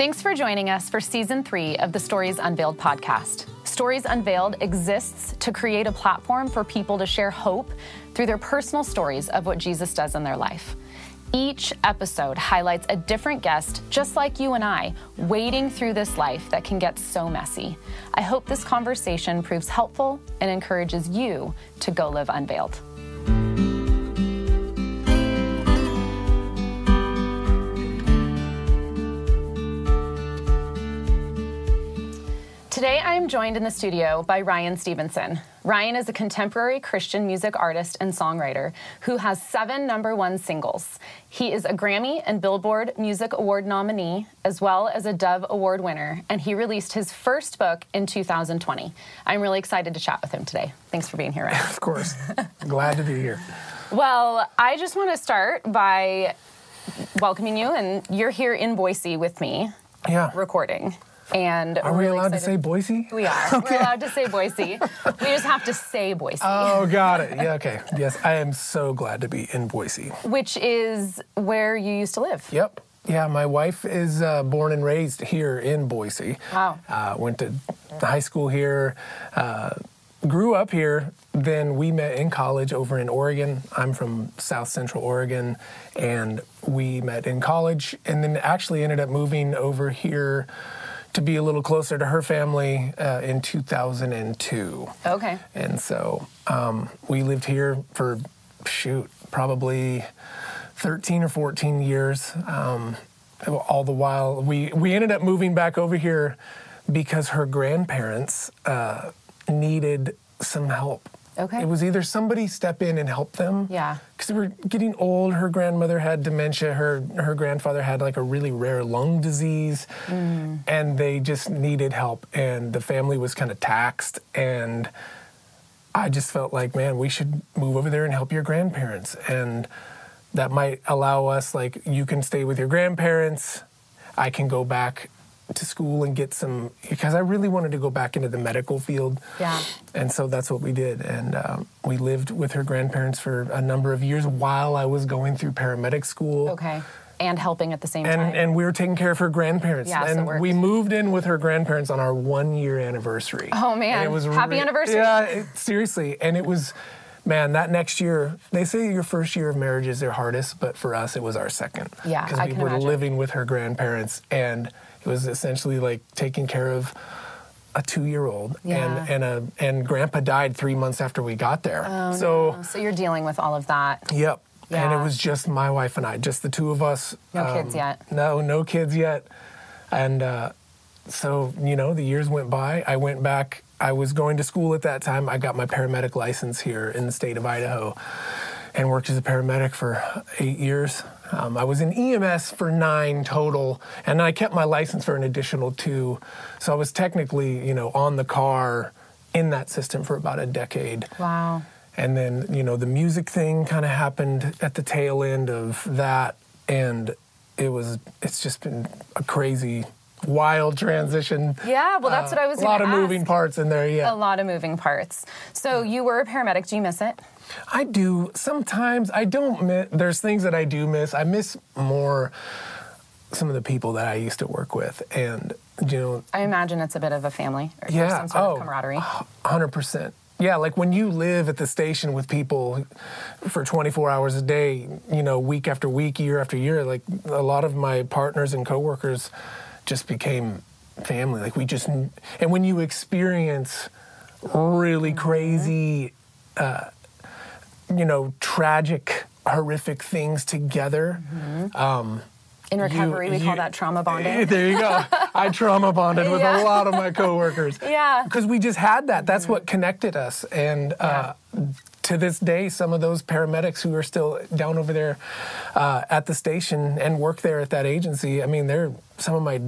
Thanks for joining us for Season 3 of the Stories Unveiled podcast. Stories Unveiled exists to create a platform for people to share hope through their personal stories of what Jesus does in their life. Each episode highlights a different guest, just like you and I, wading through this life that can get so messy. I hope this conversation proves helpful and encourages you to go live unveiled. Today, I am joined in the studio by Ryan Stevenson. Ryan is a contemporary Christian music artist and songwriter who has 7 #1 singles. He is a Grammy and Billboard Music Award nominee, as well as a Dove Award winner, and he released his first book in 2020. I'm really excited to chat with him today. Thanks for being here, Ryan. Of course. Glad to be here. Well, I just want to start by welcoming you, and you're here in Boise with me, recording. And are we allowed to say Boise? We are. Okay. We're allowed to say Boise. We just have to say Boise. Oh, got it. Yeah, okay. Yes, I am so glad to be in Boise. Which is where you used to live. Yep. Yeah, my wife is born and raised here in Boise. Wow. Went to high school here, grew up here. Then we met in college over in Oregon. I'm from South Central Oregon, and we met in college, and then actually ended up moving over here to be a little closer to her family in 2002. Okay. And so we lived here for, probably 13 or 14 years. All the while, we ended up moving back over here because her grandparents needed some help. Okay. It was either somebody step in and help them. Yeah. Because they were getting old. Her grandmother had dementia. Her grandfather had like a really rare lung disease. And they just needed help. And the family was kind of taxed. And I just felt like, man, we should move over there and help your grandparents. And that might allow us, like, you can stay with your grandparents. I can go back to school and get some, because I really wanted to go back into the medical field. Yeah. And so that's what we did. And we lived with her grandparents for a number of years while I was going through paramedic school. Okay. And helping at the same time. And we were taking care of her grandparents. Yeah, and so we moved in with her grandparents on our 1-year anniversary. Oh, man. And it was Happy anniversary. Yeah, seriously. And it was, man, that next year, they say your first year of marriage is their hardest, but for us, it was our second. Yeah, because we were living with her grandparents, and it was essentially like taking care of a 2-year-old. Yeah. And Grandpa died 3 months after we got there. Oh, so no. So you're dealing with all of that. Yep. Yeah. And it was just my wife and I, just the two of us. No kids yet. No kids yet. And so, the years went by. I went back. I was going to school at that time. I got my paramedic license here in the state of Idaho and worked as a paramedic for 8 years. I was in EMS for 9 total, and I kept my license for an additional 2. So I was technically, on the car in that system for about a decade. Wow. And then, the music thing kind of happened at the tail end of that, and it's just been a crazy, wild transition. Yeah, well, that's what I was going to ask. A lot of moving parts in there, yeah. A lot of moving parts. So you were a paramedic. Do you miss it? I do. Sometimes I don't miss. There's things that I do miss. I miss more some of the people that I used to work with. And, I imagine it's a bit of a family. Or yeah. some sort of camaraderie. 100%. Yeah, like when you live at the station with people for 24 hours a day, week after week, year after year, like a lot of my partners and coworkers just became family. Like and when you experience really crazy, tragic, horrific things together. In recovery, we call that trauma bonding. There you go. I trauma bonded with a lot of my coworkers. Yeah. Because we just had that. That's what connected us. And to this day, some of those paramedics who are still down over there at the station and work there at that agency, I mean, they're some of my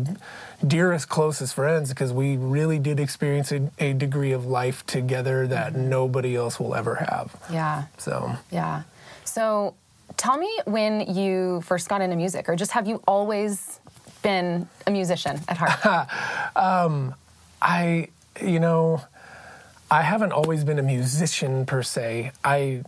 dearest, closest friends, because we really did experience a degree of life together that nobody else will ever have. Yeah. So. Yeah. So tell me when you first got into music, or just have you always been a musician at heart? I haven't always been a musician per se. I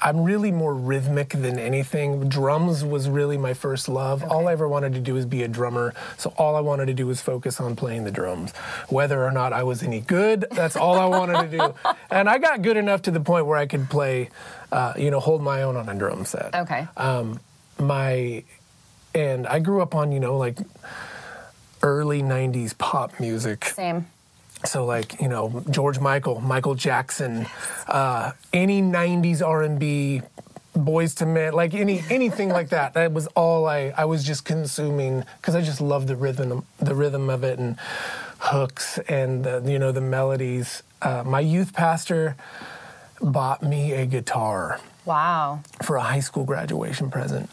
I'm really more rhythmic than anything. Drums was really my first love. Okay. All I ever wanted to do was be a drummer. So all I wanted to do was focus on playing the drums. Whether or not I was any good, that's all I wanted to do. And I got good enough to the point where I could play, hold my own on a drum set. Okay. And I grew up on, like early 90s pop music. Same. So George Michael Jackson, any 90s R&B, Boys to Men, anything like that. That was all I was just consuming because I just loved the rhythm of it and hooks and the melodies. My youth pastor bought me a guitar. Wow. For a high school graduation present.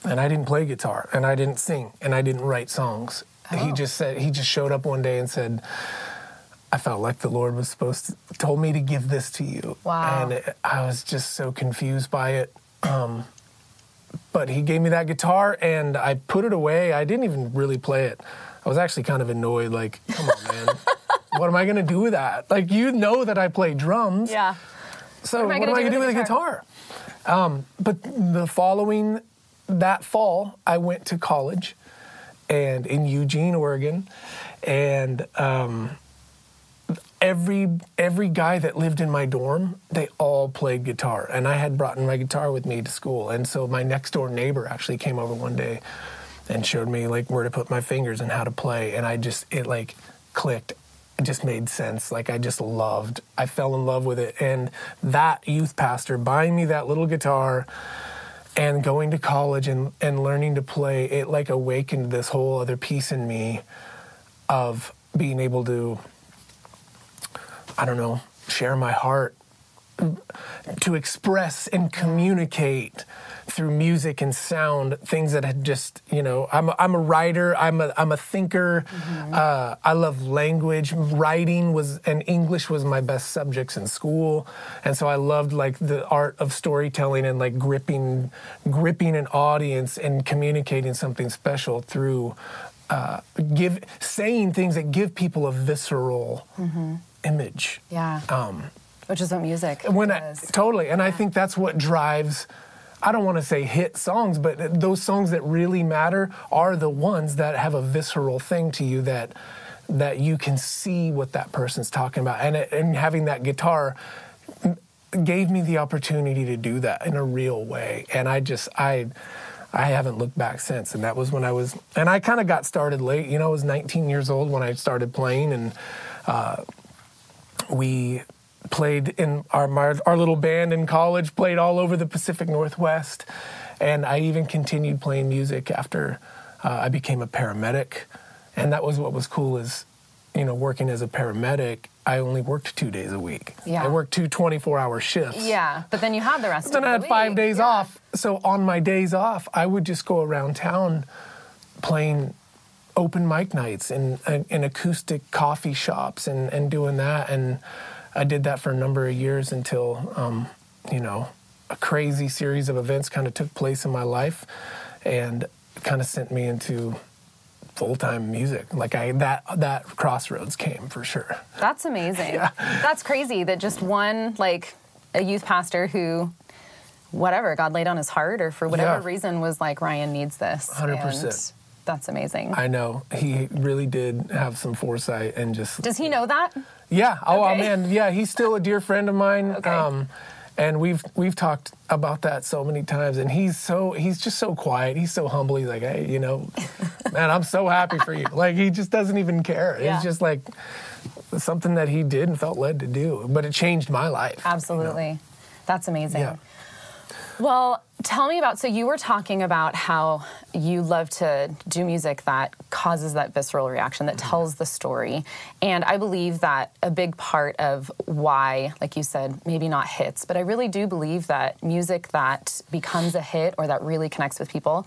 And I didn't play guitar and I didn't sing and I didn't write songs. Oh. He just showed up one day and said, I felt like the Lord was told me to give this to you. Wow. And I was just so confused by it. But he gave me that guitar and I put it away. I didn't even really play it. I was actually kind of annoyed, come on, man. What am I going to do with that? That I play drums. Yeah. So what am I going to do with a guitar? But that fall, I went to college and in Eugene, Oregon, and every guy that lived in my dorm, they all played guitar. And I had brought my guitar with me to school. And so my next door neighbor actually came over one day and showed me where to put my fingers and how to play. And it clicked. It just made sense. I fell in love with it. And that youth pastor buying me that little guitar and going to college and learning to play, it awakened this whole other piece in me of being able to, share my heart, to express and communicate through music and sound, things that had just, I'm a writer, I'm a thinker, I love language. Writing and English was my best subjects in school, and so I loved the art of storytelling and gripping an audience and communicating something special through saying things that give people a visceral image. Yeah. Which is what music is. Totally. And I think that's what drives, I don't want to say hit songs, but those songs that really matter are the ones that have a visceral thing to you that you can see what that person's talking about. And having that guitar gave me the opportunity to do that in a real way. And I haven't looked back since. And that was when I kind of got started late. I was 19 years old when I started playing, and we played in our little band in college, played all over the Pacific Northwest, and I even continued playing music after I became a paramedic. And that was what was cool is, working as a paramedic, I only worked 2 days a week. Yeah. I worked 2 24-hour shifts. Yeah, but then you had the rest of the week. Then I had 5 days off. So on my days off, I would just go around town playing open mic nights in acoustic coffee shops and doing that. And I did that for a number of years until, a crazy series of events kind of took place in my life and kind of sent me into full-time music. That crossroads came for sure. That's amazing. Yeah. That's crazy that just one, a youth pastor who, whatever, God laid on his heart or for whatever reason was Ryan needs this. 100%. And that's amazing. I know. He really did have some foresight and just... Does he know that? Yeah. Oh, okay. Man. Yeah, he's still a dear friend of mine. Okay. And we've talked about that so many times. And he's just so quiet. He's so humble. He's like, hey, man, I'm so happy for you. He just doesn't even care. Yeah. It's just something that he did and felt led to do. But it changed my life. Absolutely. That's amazing. Yeah. Well, tell me so you were talking about how you love to do music that causes that visceral reaction, that tells the story. And I believe that a big part of why, like you said, maybe not hits, but I really do believe that music that becomes a hit or that really connects with people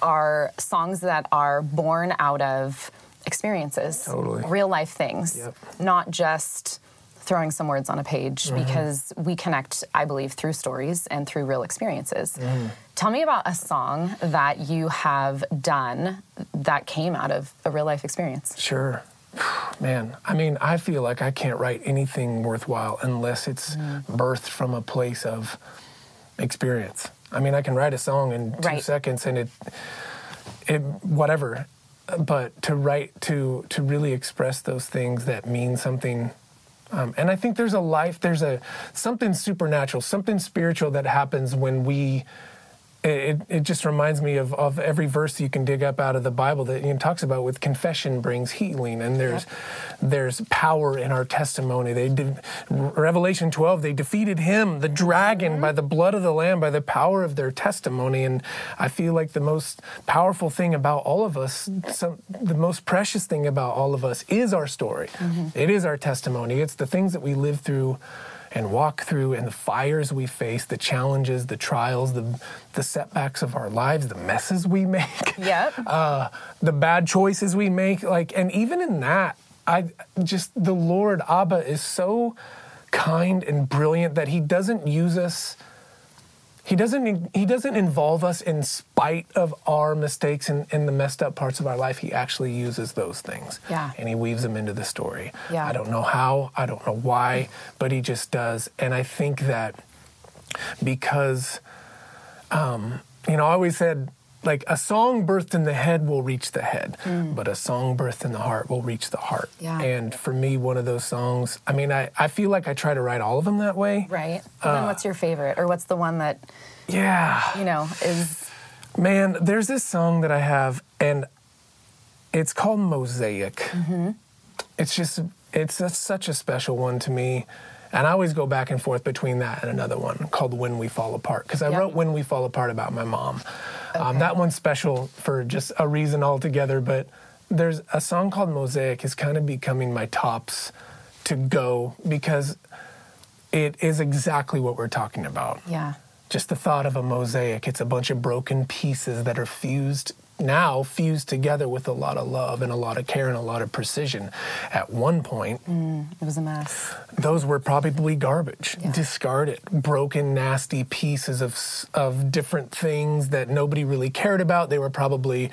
are songs that are born out of experiences, real life things, not just throwing some words on a page, because we connect, I believe, through stories and through real experiences. Tell me about a song that you have done that came out of a real life experience. Sure. Man, I feel like I can't write anything worthwhile unless it's birthed from a place of experience. I mean, I can write a song in 2 seconds and it whatever, but to really express those things that mean something. And I think there's something supernatural, something spiritual that happens when we. It just reminds me of every verse you can dig up out of the Bible that talks about with confession brings healing, and there's power in our testimony. Revelation 12, they defeated him, the dragon, by the blood of the Lamb, by the power of their testimony. And I feel like the most powerful thing about all of us, the most precious thing about all of us is our story. It is our testimony. It's the things that we live through and walk through, and the fires we face, the challenges, the trials, the setbacks of our lives, the messes we make, the bad choices we make. And even in that, the Lord Abba is so kind and brilliant that he doesn't use us. He doesn't involve us in spite of our mistakes and the messed up parts of our life. He actually uses those things. And he weaves them into the story. I don't know how, I don't know why, but he just does. And I think that because, I always said, a song birthed in the head will reach the head, but a song birthed in the heart will reach the heart. And for me, one of those songs, I feel like I try to write all of them that way. Right. Then what's your favorite? Or what's the one that, is... Man, there's this song that I have, and it's called Mosaic. It's such a special one to me. And I always go back and forth between that and another one called When We Fall Apart, because I wrote When We Fall Apart about my mom. That one's special for just a reason altogether, but there's a song called Mosaic is kind of becoming my tops to go, because it is exactly what we're talking about. Just the thought of a mosaic. It's a bunch of broken pieces that are fused together with a lot of love and a lot of care and a lot of precision. At one point, it was a mess. Those were probably garbage, discarded, broken, nasty pieces of different things that nobody really cared about. They were probably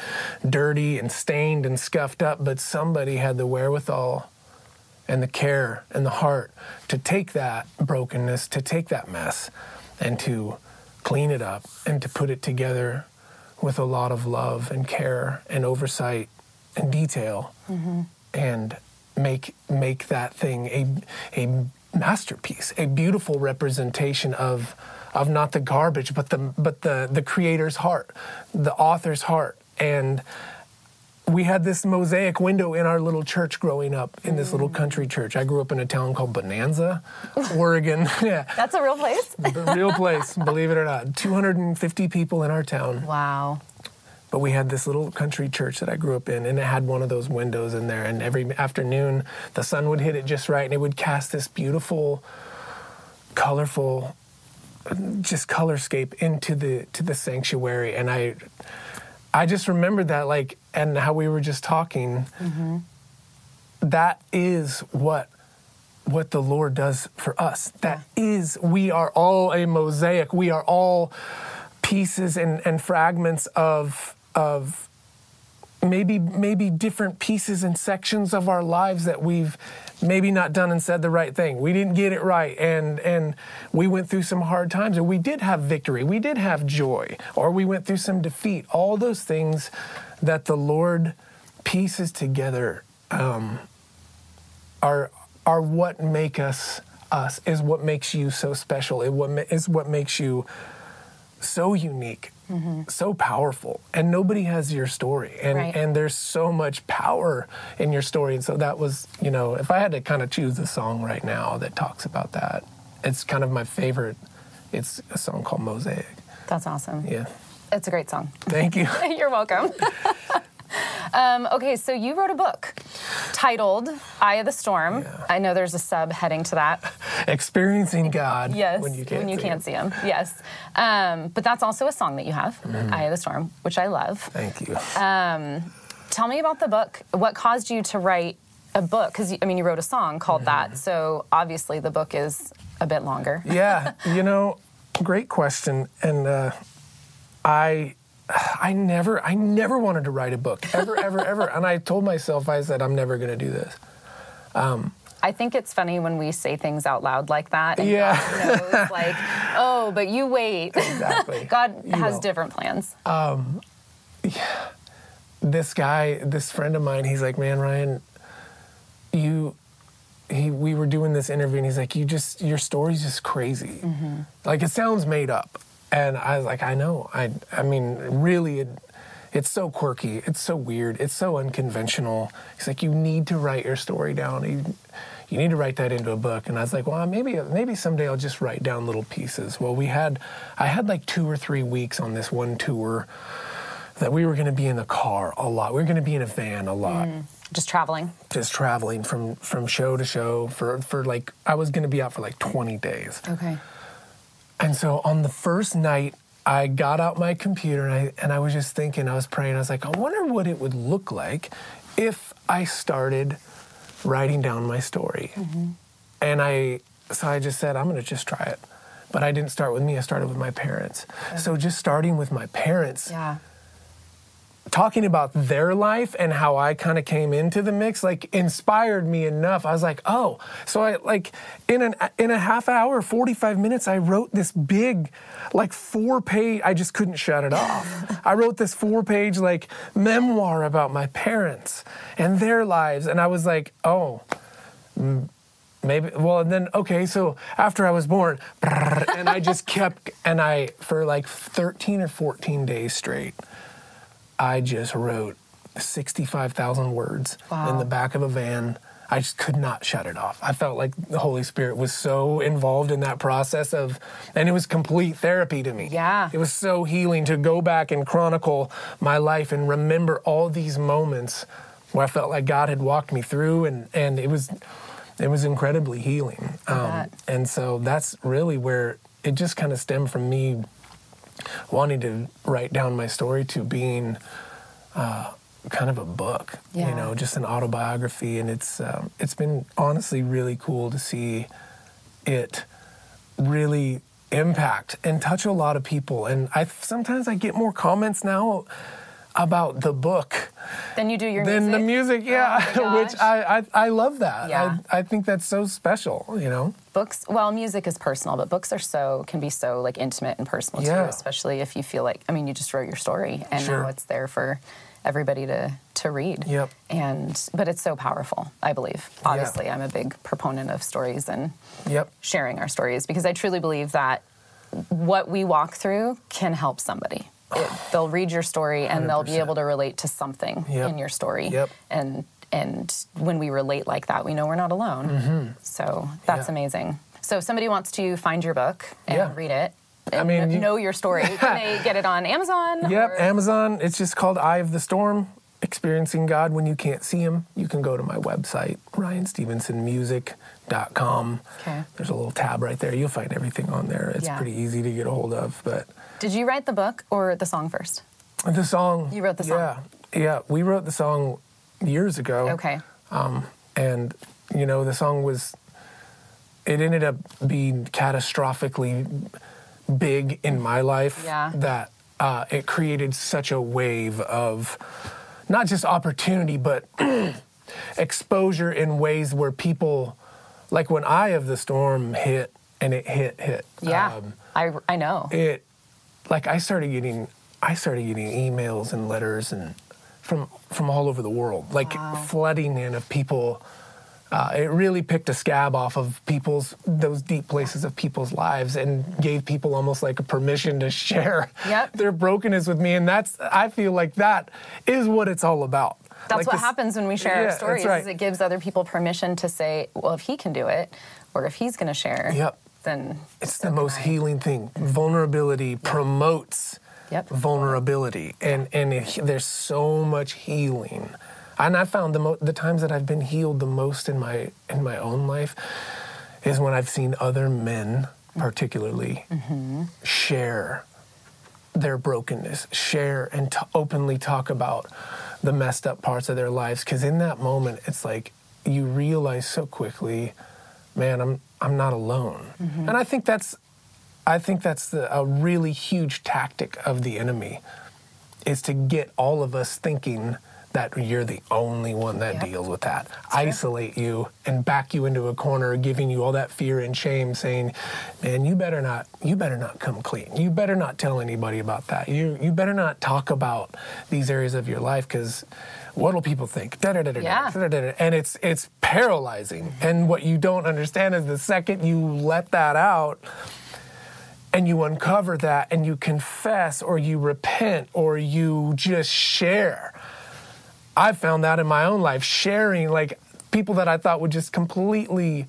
dirty and stained and scuffed up, but somebody had the wherewithal and the care and the heart to take that brokenness, to take that mess, and to clean it up and to put it together with a lot of love and care and oversight and detail, and make that thing a masterpiece, a beautiful representation of not the garbage, but the creator's heart, the author's heart. And we had this mosaic window in our little church growing up, in this little country church. I grew up in a town called Bonanza, Oregon. That's a real place? A real place, believe it or not. 250 people in our town. Wow. But we had this little country church that I grew up in, and it had one of those windows in there. And every afternoon, the sun would hit it just right, and it would cast this beautiful, colorful, just colorscape into the sanctuary. And I just remembered that, and how we were just talking, that is what the Lord does for us. That is, we are all a mosaic. We are all pieces and fragments of maybe different pieces and sections of our lives that we've maybe not done and said the right thing. We didn't get it right, and we went through some hard times, and we did have victory. We did have joy, or we went through some defeat. All those things that the Lord pieces together are what make us us, is what makes you so special. Is what makes you so unique, so powerful. And nobody has your story. And there's so much power in your story. And so that was, if I had to kind of choose a song right now that talks about that, it's kind of my favorite. It's a song called Mosaic. That's awesome. Yeah. It's a great song. Thank you. You're welcome. Okay, so you wrote a book titled Eye of the Storm. Yeah. I know there's a subheading to that. Experiencing God when you can't see him. Yes. But that's also a song that you have, Eye of the Storm, which I love. Thank you. Tell me about the book. What caused you to write a book? Because, you wrote a song called that, so obviously the book is a bit longer. Yeah, great question. And I never wanted to write a book, ever. And I told myself, I said, I'm never going to do this. I think it's funny when we say things out loud like that. And Yeah. God knows, like, oh, but you wait. Exactly. God has different plans. This friend of mine, he's like, man, Ryan, we were doing this interview, and he's like, your story's just crazy. Like, it sounds made up. And I was like, I know. I mean, really, it's so quirky. It's so weird. It's so unconventional. He's like, you need to write your story down. You need to write that into a book. And I was like, well, maybe someday I'll just write down little pieces. Well, I had like 2 or 3 weeks on this one tour that we were going to be in the car a lot. We were going to be in a van a lot. Just traveling? Just traveling from show to show for like, I was going to be out for like 20 days. Okay. And so on the first night, I got out my computer and I was just thinking, I was praying, I was like, I wonder what it would look like if I started writing down my story. And so I just said, I'm going to just try it. But I didn't start with me, I started with my parents. Okay. So just starting with my parents, talking about their life and how I kind of came into the mix, like, inspired me enough. I was like, oh. So I, like, in a half hour, 45 minutes, I wrote this big, like, 4-page, I just couldn't shut it off. I wrote this 4-page, like, memoir about my parents and their lives. And I was like, oh, maybe, well, and then, okay, so after I was born, and I just kept, and for like 13 or 14 days straight, I just wrote 65,000 words in the back of a van. I just could not shut it off. I felt like the Holy Spirit was so involved in that process and it was complete therapy to me. Yeah. It was so healing to go back and chronicle my life and remember all these moments where I felt like God had walked me through, and it was incredibly healing. And so that's really where it just kind of stemmed from me wanting to write down my story to being kind of a book, just an autobiography. And it's been honestly really cool to see it really impact and touch a lot of people. And sometimes I get more comments now about the book than you do your music. Than the music, which I love that. Yeah. I think that's so special, Books, well, music is personal, but books can be so like intimate and personal too, especially if you feel like, you just wrote your story and now it's there for everybody to read. Yep. But it's so powerful, I believe. Obviously, I'm a big proponent of stories and sharing our stories, because I truly believe that what we walk through can help somebody. They'll read your story and 100%. They'll be able to relate to something in your story. And when we relate like that, we know we're not alone. So that's amazing. So if somebody wants to find your book and read it, and know your story, can they get it on Amazon? Amazon. It's just called Eye of the Storm, Experiencing God When You Can't See Him. You can go to my website, RyanStevensonMusic.com. Okay. There's a little tab right there. You'll find everything on there. It's pretty easy to get a hold of. But did you write the book or the song first? The song. You wrote the song? Yeah. We wrote the song years ago. Okay. And, the song it ended up being catastrophically big in my life that it created such a wave of not just opportunity, but exposure in ways where people, like when Eye of the Storm hit, and it hit. Yeah, I know. I started getting emails and letters and from all over the world, flooding in of people. It really picked a scab off of those deep places of people's lives and gave people almost like a permission to share their brokenness with me. And I feel like that is what it's all about. That's what happens when we share our stories, is it gives other people permission to say, well, if he can do it, or if he's going to share, then it's the most healing thing. Vulnerability promotes vulnerability. And there's so much healing. And I found the times that I've been healed the most in my own life is when I've seen other men, particularly, share their brokenness, share and openly talk about the messed up parts of their lives. Because in that moment, it's like you realize so quickly, man, I'm not alone. And I think that's a really huge tactic of the enemy, is to get all of us thinking that you're the only one that deals with that. That's isolate you and back you into a corner, giving you all that fear and shame, saying, man, you better not come clean. You better not tell anybody about that. You better not talk about these areas of your life, because what'll people think? And it's paralyzing. And what you don't understand is the second you let that out and you uncover that and you confess or you repent or you just share. I've found that in my own life, sharing, like, people that I thought would just completely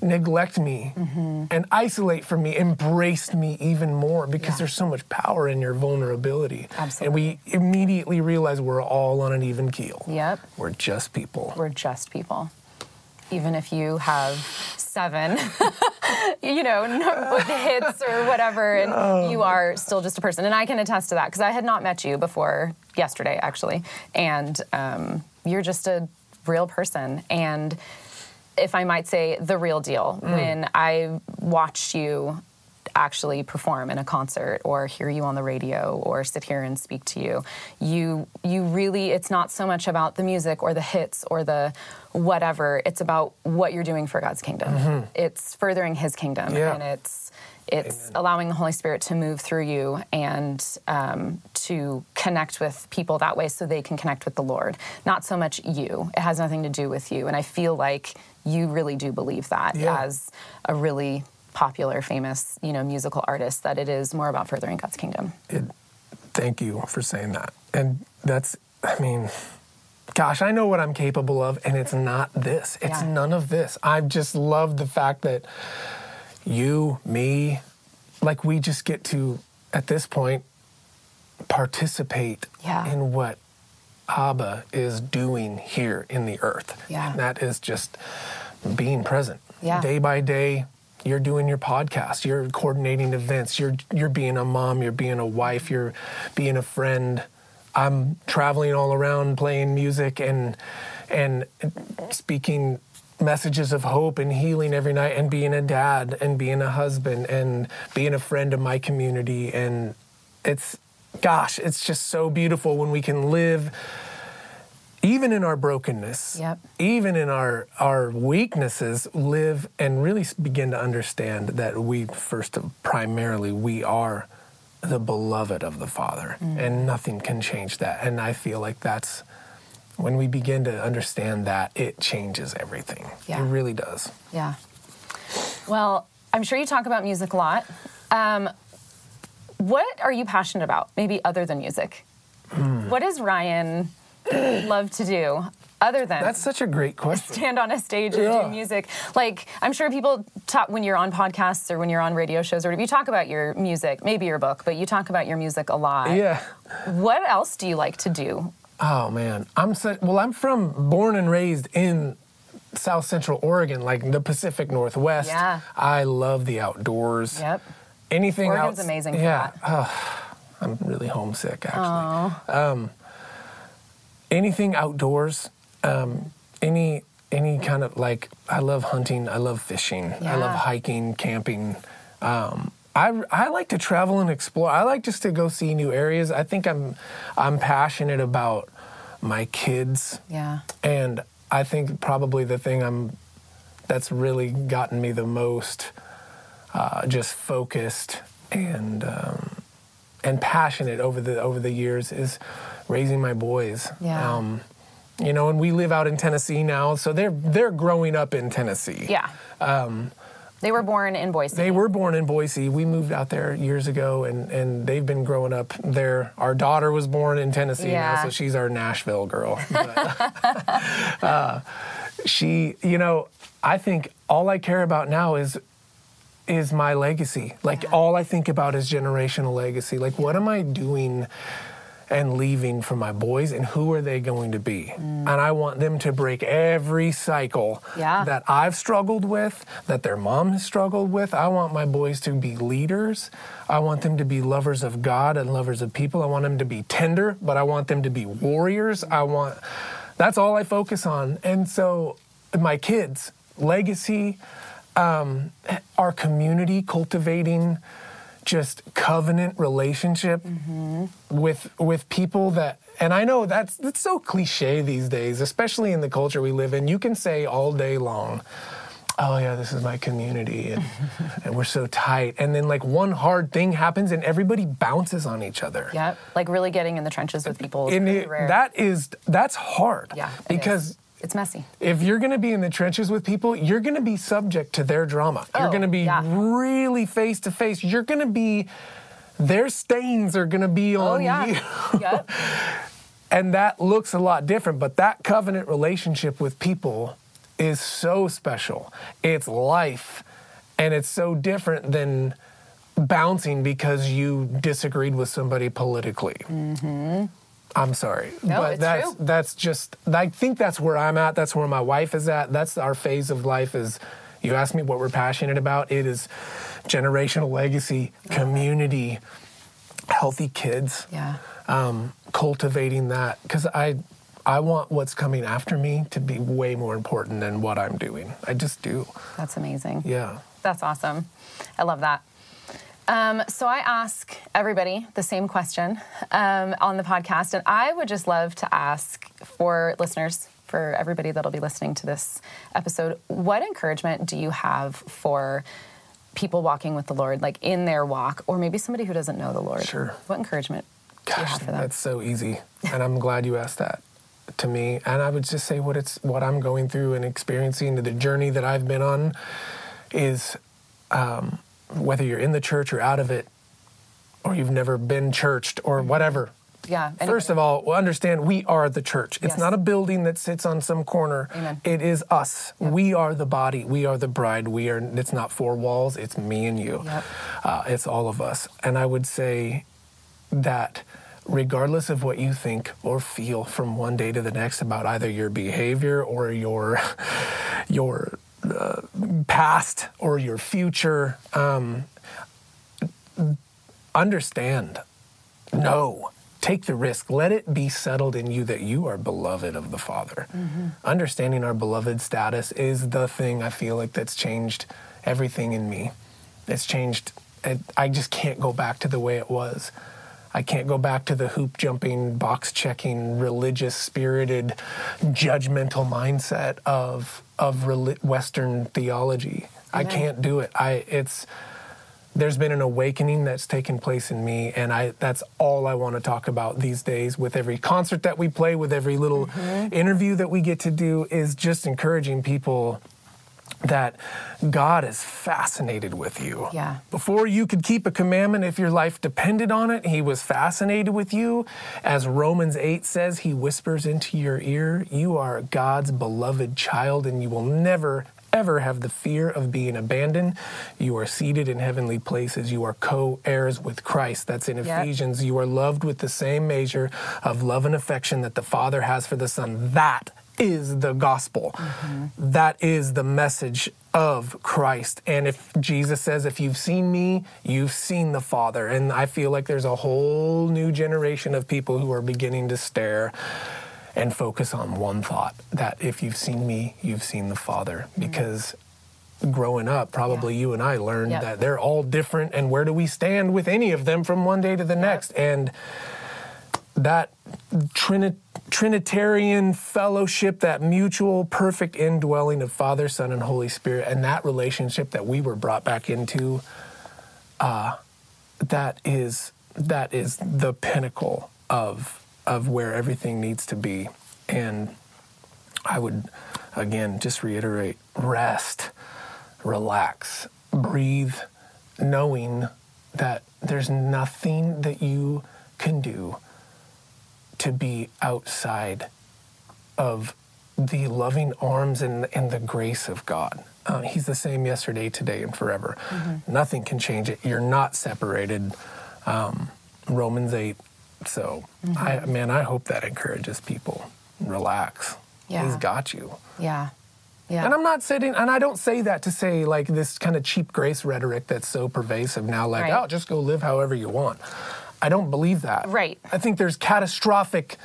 neglect me and isolate from me, embraced me even more, because there's so much power in your vulnerability. Absolutely. And we immediately realize we're all on an even keel. Yep. We're just people. We're just people. Even if you have 7, hits or whatever, and you are still just a person. And I can attest to that, because I had not met you before yesterday, actually. And you're just a real person. And if I might say, the real deal. When I watch you actually perform in a concert or hear you on the radio or sit here and speak to you, you really, it's not so much about the music or the hits or the whatever. It's about what you're doing for God's kingdom. It's furthering his kingdom, and it's allowing the Holy Spirit to move through you and to connect with people that way so they can connect with the Lord. Not so much you. It has nothing to do with you. And I feel like you really do believe that as a really popular, famous, musical artist, that it is more about furthering God's kingdom. Thank you for saying that. And that's, gosh, I know what I'm capable of, and it's not this. It's none of this. I just love the fact that you, me, like, we just get to, at this point, participate in what Abba is doing here in the earth. And that is just being present. Day by day, you're doing your podcast, you're coordinating events, you're being a mom, you're being a wife, you're being a friend. I'm traveling all around playing music and speaking messages of hope and healing every night, and being a dad and being a husband and being a friend of my community. And it's just so beautiful when we can live, even in our brokenness, even in our weaknesses, live and really begin to understand that we are the beloved of the Father, and nothing can change that. And I feel like that's when we begin to understand that, it changes everything. It really does. Yeah. Well, I'm sure you talk about music a lot. What are you passionate about, maybe other than music? What does Ryan love to do other than... That's such a great question. ...stand on a stage and do music? Like, I'm sure people talk when you're on podcasts or when you're on radio shows, or you talk about your music, maybe your book, but you talk about your music a lot. Yeah. What else do you like to do? Oh, man. I'm born and raised in South Central Oregon, like the Pacific Northwest. Yeah. I love the outdoors. Yep. Anything else? Oregon's amazing for that. I'm really homesick, actually. Anything outdoors, any kind of, like, I love hunting, I love fishing, I love hiking, camping. I like to travel and explore. I like just to go see new areas. I think I'm passionate about my kids. Yeah. And I think probably the thing that's really gotten me the most just focused and passionate over the years is raising my boys. Yeah. And we live out in Tennessee now, so they're growing up in Tennessee. Yeah. They were born in Boise. They were born in Boise. We moved out there years ago, and they've been growing up there. Our daughter was born in Tennessee now, so she's our Nashville girl. But, I think all I care about now is my legacy. Like, all I think about is generational legacy. Like, what am I doing and leaving for my boys, and who are they going to be? And I want them to break every cycle that I've struggled with, that their mom has struggled with. I want my boys to be leaders. I want them to be lovers of God and lovers of people. I want them to be tender, but I want them to be warriors. That's all I focus on. And so my kids, legacy, our community, cultivating just covenant relationship with people that, and I know that's so cliche these days, especially in the culture we live in. You can say all day long, oh yeah, this is my community, and we're so tight. And then like one hard thing happens and everybody bounces on each other. Yeah, like really getting in the trenches with people is pretty rare. That's hard. Yeah, because it's messy. If you're going to be in the trenches with people, you're going to be subject to their drama. You're going to be really face to face. You're going to be, their stains are going to be on you. Yep. And that looks a lot different, but that covenant relationship with people is so special. It's life, and it's so different than bouncing because you disagreed with somebody politically. I'm sorry, but that's just, I think that's where I'm at. That's where my wife is at. That's our phase of life. Is, you ask me what we're passionate about, it is generational legacy, community, healthy kids, cultivating that, because I want what's coming after me to be way more important than what I'm doing. I just do. That's amazing. Yeah. That's awesome. I love that. So I ask everybody the same question on the podcast, and I would just love to ask for listeners, for everybody that'll be listening to this episode, what encouragement do you have for people walking with the Lord, like in their walk, or maybe somebody who doesn't know the Lord? Sure. What encouragement do you have for them? That's so easy, and I'm glad you asked that to me. And I would just say what I'm going through and experiencing, the journey that I've been on is, whether you're in the church or out of it, or you've never been churched or whatever. Yeah. First of all, understand we are the church. It's not a building that sits on some corner. Amen. It is us. Yep. We are the body. We are the bride. It's not four walls. It's me and you. Yep. It's all of us. And I would say that regardless of what you think or feel from one day to the next about either your behavior or your past or your future, understand, take the risk. Let it be settled in you that you are beloved of the Father. Understanding our beloved status is the thing I feel like that's changed everything in me. It's changed. I just can't go back to the way it was. I can't go back to the hoop jumping, box checking, religious spirited, judgmental mindset of Western theology. I can't do it. There's been an awakening that's taken place in me, and that's all I want to talk about these days. With every concert that we play, with every little interview that we get to do, is just encouraging people that God is fascinated with you. Yeah. Before you could keep a commandment, if your life depended on it, he was fascinated with you. As Romans 8 says, he whispers into your ear, you are God's beloved child, and you will never, ever have the fear of being abandoned. You are seated in heavenly places. You are co-heirs with Christ. That's in Ephesians. You are loved with the same measure of love and affection that the Father has for the Son. That is the gospel. That is the message of Christ. And if Jesus says, if you've seen me, you've seen the Father. And I feel like there's a whole new generation of people who are beginning to stare and focus on one thought, that if you've seen me, you've seen the Father. Because growing up, probably you and I learned that they're all different, and where do we stand with any of them from one day to the next? And that Trinitarian fellowship, that mutual perfect indwelling of Father, Son, and Holy Spirit, and that relationship that we were brought back into, that is the pinnacle of where everything needs to be. And I would, again, just reiterate, rest, relax, breathe, knowing that there's nothing that you can do to be outside of the loving arms and the grace of God. He's the same yesterday, today, and forever. Nothing can change it. You're not separated. Romans 8. So, I hope that encourages people. Relax. He's got you. Yeah. And I'm not sitting, and I don't say that to say like this kind of cheap grace rhetoric that's so pervasive now, like, oh, just go live however you want. I don't believe that. Right. I think there's catastrophic,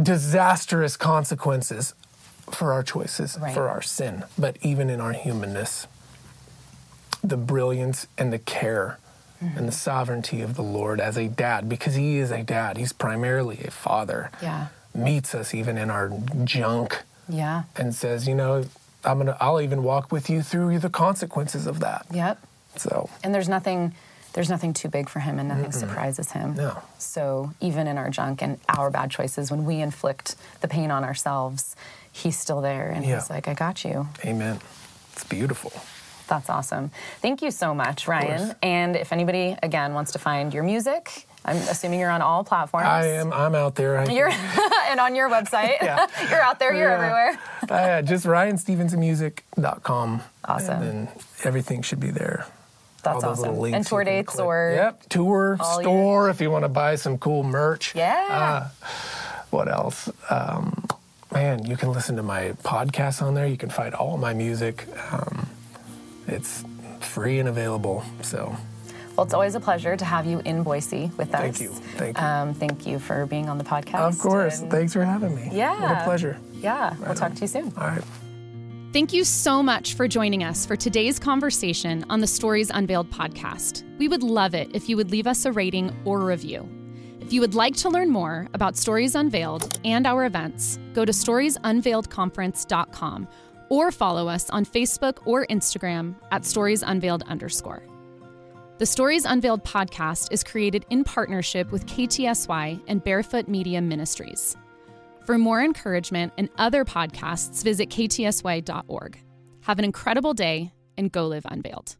disastrous consequences for our choices, for our sin. But even in our humanness, the brilliance and the care and the sovereignty of the Lord as a dad, because he is a dad. He's primarily a father. Yeah. Meets us even in our junk. Yeah. And says, I'll even walk with you through the consequences of that. Yep. So. And there's nothing too big for him, and nothing surprises him. No. So even in our junk and our bad choices, when we inflict the pain on ourselves, he's still there, and he's like, I got you. Amen. It's beautiful. That's awesome. Thank you so much, Ryan. And if anybody, again, wants to find your music, I'm assuming you're on all platforms. I am. I'm out there. You're and on your website. Yeah. You're out there. You're everywhere. Just RyanStevensonMusic.com. Awesome. And then everything should be there. That's awesome. And tour dates or... Yep. Tour, store, if you want to buy some cool merch. Yeah. What else? Man, you can listen to my podcast on there. You can find all my music. It's free and available, so... Well, it's always a pleasure to have you in Boise with us. Thank you. Thank you. Thank you for being on the podcast. Of course. Thanks for having me. Yeah. What a pleasure. Yeah. We'll talk to you soon. All right. Thank you so much for joining us for today's conversation on the Stories Unveiled podcast. We would love it if you would leave us a rating or a review. If you would like to learn more about Stories Unveiled and our events, go to storiesunveiledconference.com or follow us on Facebook or Instagram at storiesunveiled_. The Stories Unveiled podcast is created in partnership with KTSY and Barefoot Media Ministries. For more encouragement and other podcasts, visit ktsy.org. Have an incredible day and go live unveiled.